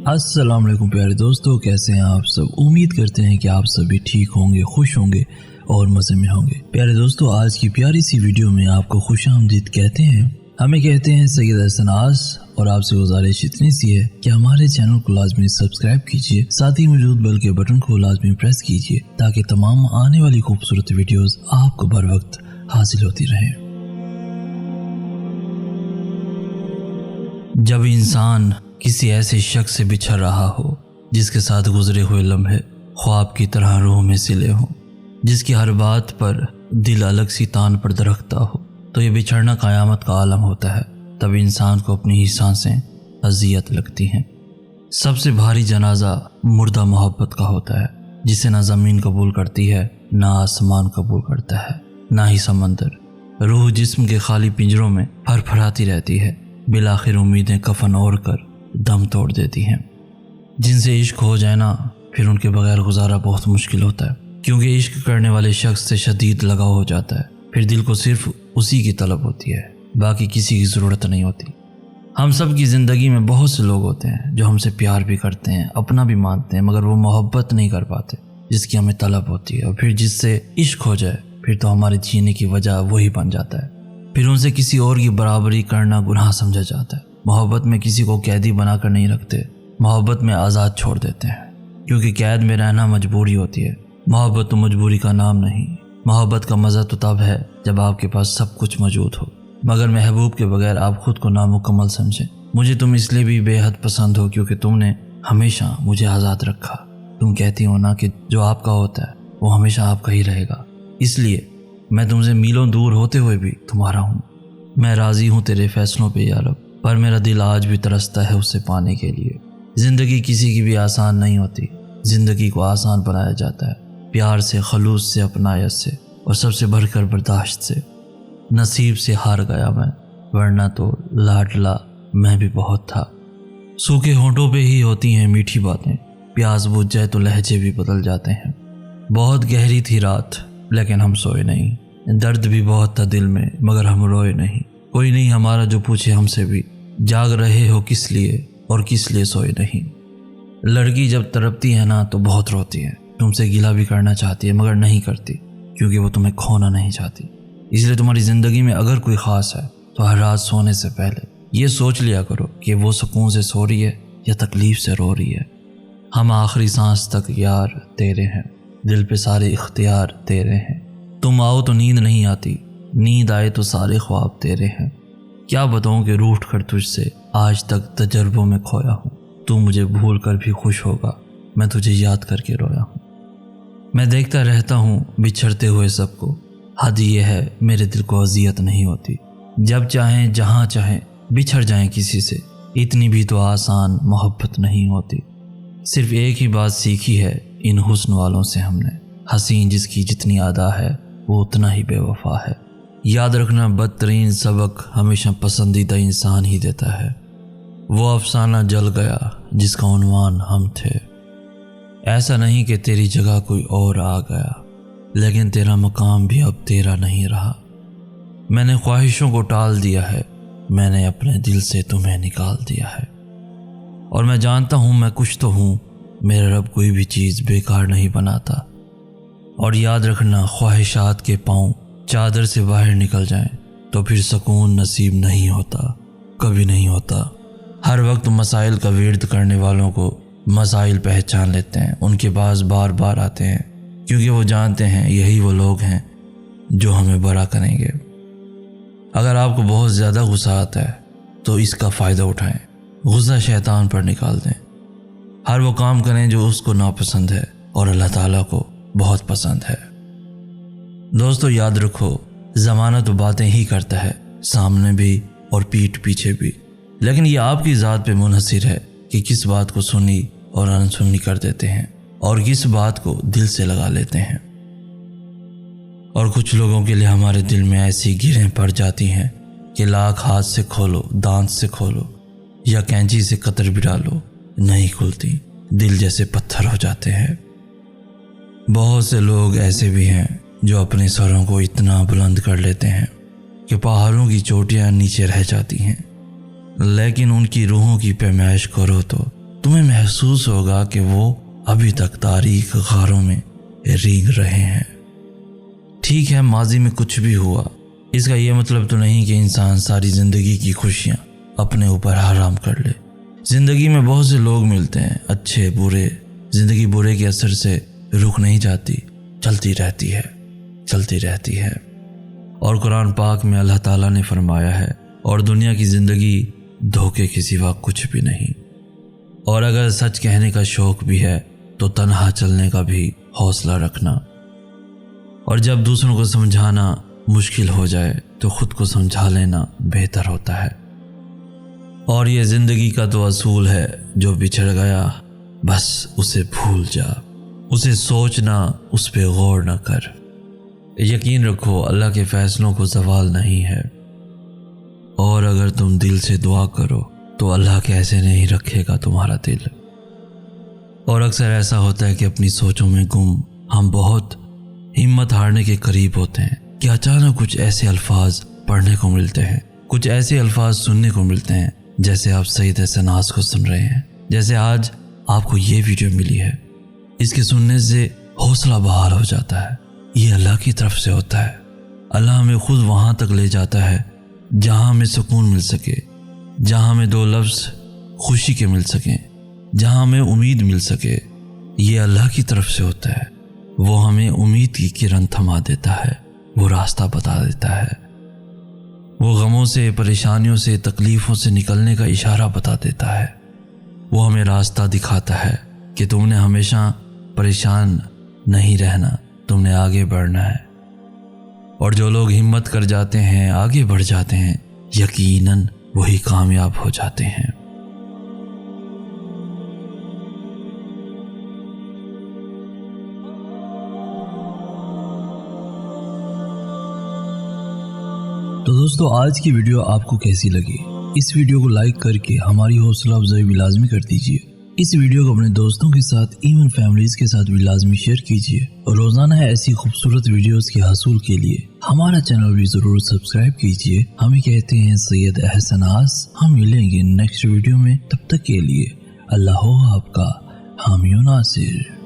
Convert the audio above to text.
अस्सलाम वालेकुम प्यारे दोस्तों, कैसे हैं आप सब। उम्मीद करते हैं कि आप सभी ठीक होंगे, खुश होंगे और मज़े में होंगे। प्यारे दोस्तों, आज की प्यारी सी वीडियो में आपको खुशामदीद कहते हैं। हमें कहते हैं सैयद हसन आस, और आपसे गुजारिश इतनी सी है कि हमारे चैनल को लाजमी सब्सक्राइब कीजिए, साथ ही मौजूद बेल के बटन को लाजमी प्रेस कीजिए ताकि तमाम आने वाली खूबसूरत वीडियोस आपको बर वक्त हासिल होती रहें। जब इंसान किसी ऐसे शख्स से बिछड़ रहा हो जिसके साथ गुजरे हुए लम्हे ख्वाब की तरह रूह में सिले हों, जिसकी हर बात पर दिल अलग सी तान पर दरख्ता हो, तो ये बिछड़ना क़यामत का आलम होता है। तब इंसान को अपनी ही सांसें अज़ियत लगती हैं। सबसे भारी जनाजा मुर्दा मोहब्बत का होता है, जिसे ना ज़मीन कबूल करती है, ना आसमान कबूल करता है, ना ही समंदर। रूह जिस्म के खाली पिंजरों में फरफराती रहती है, बिलाखिर उम्मीदें कफन ओढ़ कर दम तोड़ देती हैं। जिनसे इश्क हो जाए ना, फिर उनके बगैर गुजारा बहुत मुश्किल होता है, क्योंकि इश्क करने वाले शख्स से शदीद लगाव हो जाता है। फिर दिल को सिर्फ उसी की तलब होती है, बाकी किसी की ज़रूरत नहीं होती। हम सब की ज़िंदगी में बहुत से लोग होते हैं जो हमसे प्यार भी करते हैं, अपना भी मानते हैं, मगर वो मोहब्बत नहीं कर पाते जिसकी हमें तलब होती है। और फिर जिससे इश्क हो जाए, फिर तो हमारे जीने की वजह वही बन जाता है। फिर उनसे किसी और की बराबरी करना गुनाह समझा जाता है। मोहब्बत में किसी को कैदी बनाकर नहीं रखते, मोहब्बत में आज़ाद छोड़ देते हैं, क्योंकि कैद में रहना मजबूरी होती है। मोहब्बत तो मजबूरी का नाम नहीं। मोहब्बत का मज़ा तो तब है जब आपके पास सब कुछ मौजूद हो, मगर महबूब के बगैर आप खुद को नामुकम्मल समझें। मुझे तुम इसलिए भी बेहद पसंद हो क्योंकि तुमने हमेशा मुझे आज़ाद रखा। तुम कहती हो ना कि जो आपका होता है वो हमेशा आपका ही रहेगा, इसलिए मैं तुमसे मीलों दूर होते हुए भी तुम्हारा हूँ। मैं राज़ी हूँ तेरे फैसलों पे या रब, पर मेरा दिल आज भी तरसता है उसे पाने के लिए। ज़िंदगी किसी की भी आसान नहीं होती। ज़िंदगी को आसान बनाया जाता है प्यार से, खलूस से, अपनायत से, और सबसे बढ़कर बर्दाश्त से। नसीब से हार गया मैं, वरना तो लाडला मैं भी बहुत था। सूखे होंठों पे ही होती हैं मीठी बातें, प्यास बुझ जाए तो लहजे भी बदल जाते हैं। बहुत गहरी थी रात लेकिन हम सोए नहीं, दर्द भी बहुत था दिल में मगर हम रोए नहीं। कोई नहीं हमारा जो पूछे हमसे भी, जाग रहे हो किस लिए और किस लिए सोए नहीं। लड़की जब तड़पती है ना तो बहुत रोती है, तुमसे गिला भी करना चाहती है मगर नहीं करती, क्योंकि वो तुम्हें खोना नहीं चाहती। इसलिए तुम्हारी ज़िंदगी में अगर कोई ख़ास है तो हर रात सोने से पहले ये सोच लिया करो कि वो सुकून से सो रही है या तकलीफ़ से रो रही है। हम आखिरी सांस तक यार तेरे हैं, दिल पे सारे इख्तियार तेरे हैं। तुम आओ तो नींद नहीं आती, नींद आए तो सारे ख्वाब तेरे हैं। क्या बताऊं कि रूठ कर तुझसे आज तक तजर्बों में खोया हूँ। तू मुझे भूल कर भी खुश होगा, मैं तुझे याद करके रोया हूँ। मैं देखता रहता हूँ बिछड़ते हुए सबको, हद ये है मेरे दिल को अज़ियत नहीं होती। जब चाहें जहाँ चाहें बिछड़ जाएं किसी से, इतनी भी तो आसान मोहब्बत नहीं होती। सिर्फ एक ही बात सीखी है इन हुस्न वालों से हमने, हसीन जिसकी जितनी अदा है वो उतना ही बेवफा है। याद रखना बदतरीन सबक हमेशा पसंदीदा इंसान ही देता है। वो अफसाना जल गया जिसका उन्वान हम थे। ऐसा नहीं कि तेरी जगह कोई और आ गया, लेकिन तेरा मकाम भी अब तेरा नहीं रहा। मैंने ख्वाहिशों को टाल दिया है, मैंने अपने दिल से तुम्हें निकाल दिया है। और मैं जानता हूँ मैं कुछ तो हूँ, मेरा रब कोई भी चीज़ बेकार नहीं बनाता। और याद रखना ख्वाहिशात के पाँव चादर से बाहर निकल जाएं तो फिर सुकून नसीब नहीं होता, कभी नहीं होता। हर वक्त मसाइल का विर्द करने वालों को मसाइल पहचान लेते हैं, उनके पास बार बार आते हैं, क्योंकि वो जानते हैं यही वो लोग हैं जो हमें बड़ा करेंगे। अगर आपको बहुत ज़्यादा गुस्सा आता है तो इसका फ़ायदा उठाएं, गुस्सा शैतान पर निकाल दें। हर वो काम करें जो उसको नापसंद है और अल्लाह ताला को बहुत पसंद है। दोस्तों याद रखो, ज़माना तो बातें ही करता है, सामने भी और पीठ पीछे भी, लेकिन ये आपकी ज़ात पे मुनहसिर है कि किस बात को सुनी और अनसुनी कर देते हैं और किस बात को दिल से लगा लेते हैं। और कुछ लोगों के लिए हमारे दिल में ऐसी गिरें पड़ जाती हैं कि लाख हाथ से खोलो, दांत से खोलो या कैंची से कतर भी डालो, नहीं खुलती, दिल जैसे पत्थर हो जाते हैं। बहुत से लोग ऐसे भी हैं जो अपने सरों को इतना बुलंद कर लेते हैं कि पहाड़ों की चोटियां नीचे रह जाती हैं, लेकिन उनकी रूहों की पैमाइश करो तो تمہیں محسوس ہوگا کہ وہ ابھی تک تاریک غاروں میں رینگ رہے ہیں۔ ٹھیک ہے، ماضی میں کچھ بھی ہوا، اس کا یہ مطلب تو نہیں کہ انسان ساری زندگی کی خوشیاں اپنے اوپر حرام کر لے۔ زندگی میں بہت سے لوگ ملتے ہیں، اچھے برے۔ زندگی برے کے اثر سے رک نہیں جاتی، چلتی رہتی ہے۔ اور قرآن پاک میں اللہ تعالیٰ نے فرمایا ہے، اور دنیا کی زندگی دھوکے کے سوا کچھ بھی نہیں۔ اور اگر سچ کہنے کا شوق بھی ہے تو تنہا چلنے کا بھی حوصلہ رکھنا، اور جب دوسروں کو سمجھانا مشکل ہو جائے تو خود کو سمجھا لینا بہتر ہوتا ہے۔ اور یہ زندگی کا تو اصول ہے، جو بچھڑ گیا بس اسے بھول جا، اسے سوچنا، اس پہ غور نہ کر۔ یقین رکھو اللہ کے فیصلوں کو زوال نہیں ہے، اور اگر تم دل سے دعا کرو تو اللہ کیسے نہیں رکھے گا تمہارا دل۔ اور اکثر ایسا ہوتا ہے کہ اپنی سوچوں میں گم ہم بہت ہمت ہارنے کے قریب ہوتے ہیں کہ اچانک کچھ ایسے الفاظ پڑھنے کو ملتے ہیں، کچھ ایسے الفاظ سننے کو ملتے ہیں جیسے آپ سید احسان کو سن رہے ہیں، جیسے آج آپ کو یہ ویڈیو ملی ہے۔ اس کے سننے سے حوصلہ بحال ہو جاتا ہے۔ یہ اللہ کی طرف سے ہوتا ہے۔ اللہ ہمیں خود وہاں تک لے جاتا ہے جہاں ہمیں سکون مل سکے، جہاں ہمیں دو لفظ خوشی کے مل سکیں، جہاں ہمیں امید مل سکے۔ یہ اللہ کی طرف سے ہوتا ہے۔ وہ ہمیں امید کی کرن تھما دیتا ہے، وہ راستہ بتا دیتا ہے، وہ غموں سے، پریشانیوں سے، تکلیفوں سے نکلنے کا اشارہ بتا دیتا ہے۔ وہ ہمیں راستہ دکھاتا ہے کہ تم نے ہمیشہ پریشان نہیں رہنا، تم نے آگے بڑھنا ہے۔ اور جو لوگ ہمت کر جاتے ہیں، آگے بڑھ جاتے ہیں، یقیناً وہی کامیاب ہو جاتے ہیں۔ تو دوستو آج کی ویڈیو آپ کو کیسی لگی؟ اس ویڈیو کو لائک کر کے ہماری حوصلہ افزائی بھی لازمی کر دیجئے۔ اس ویڈیو کو اپنے دوستوں کے ساتھ، ایون فیملیز کے ساتھ بھی لازمی شیئر کیجئے، اور روزانہ ایسی خوبصورت ویڈیوز کے حصول کے لیے ہمارا چینل بھی ضرور سبسکرائب کیجئے۔ ہمیں کہتے ہیں سید احسان۔ ہم ملیں گے نیکسٹ ویڈیو میں، تب تک کے لیے اللہ ہو آپ کا حامی و ناصر۔